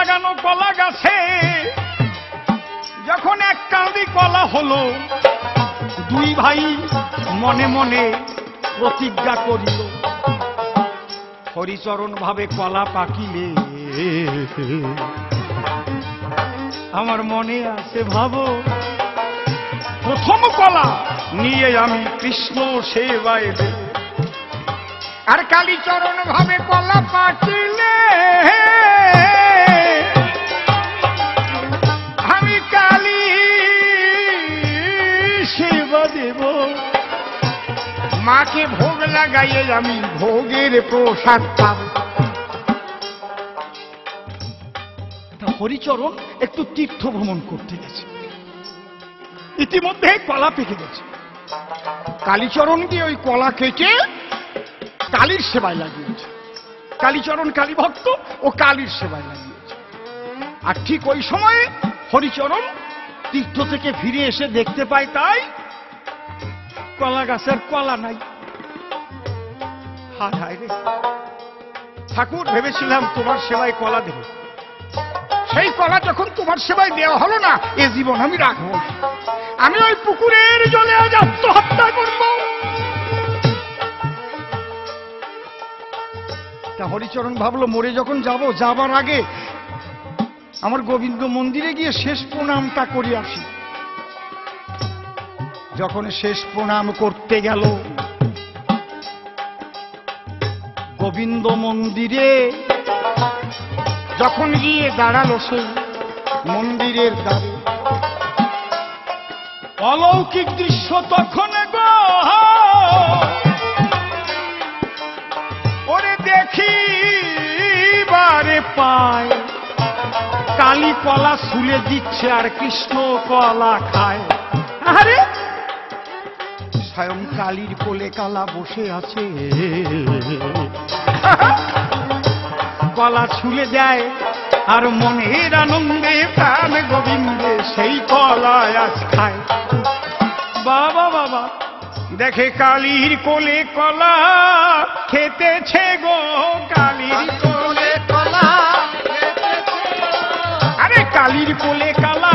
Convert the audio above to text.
লাগানো কলা গাছে যখন এক কাঁদি কলা হলো, দুই ভাই মনে মনে প্রতিজ্ঞা করিল, হরিচরণ ভাবে কলা পাকিলে আমার মনে আছে ভাবো, প্রথম কলা নিয়ে আমি কৃষ্ণ সেবায় দেব। আর কালীচরণ ভাবে কলা পাকিলে আমি কালী সেবা দেব। মাকে ভোগ লাগাইয়ে আমি ভোগের প্রসাদ পাব। হরিচরণ একটু তীর্থ ভ্রমণ করতে গেছে, ইতিমধ্যে কলা পেকে গেছে। কালীচরণ দিয়ে ওই কলা কেটে কালীর সেবায় লাগিয়েছে। কালীচরণ কালী ভক্ত, ও কালীর সেবায় লাগিয়েছে। আর ঠিক ওই সময়ে হরিচরণ তীর্থ থেকে ফিরে এসে দেখতে পায় তাই কলা গাছের কলা নাই। হায় হায় রে ঠাকুর, ভেবেছিলাম তোমার সেবায় কলা দেব, সেই কলা যখন তোমার সেবায় দেওয়া হলো না, এ জীবন আমি রাখবো, আমি ওই পুকুরের জলে আজ আত্মহত্যা করব। তা হরিচরণ ভাবলো, মরে যখন যাব, যাবার আগে আমার গোবিন্দ মন্দিরে গিয়ে শেষ প্রণামটা করি আসি। যখন শেষ প্রণাম করতে গেল গোবিন্দ মন্দিরে, যখন গিয়ে দাঁড়ালো সেই মন্দিরের দ্বারে, অলৌকিক দৃশ্য তখন গো ওরে দেখিবারে পায়। কালী কলা শুলে দিচ্ছে আর কৃষ্ণ কলা খায়। আরে স্বয়ং কালীর কোলে কালা বসে আছে, কলা ছুলে দেয় আর মনের আনন্দে প্রাণ গোবিন্দে সেই কলা আজ খায়। বাবা বাবা, দেখে কালীর কোলে কলা খেতেছে গো, কালীর কোলে কলা, আরে কালীর কোলে কলা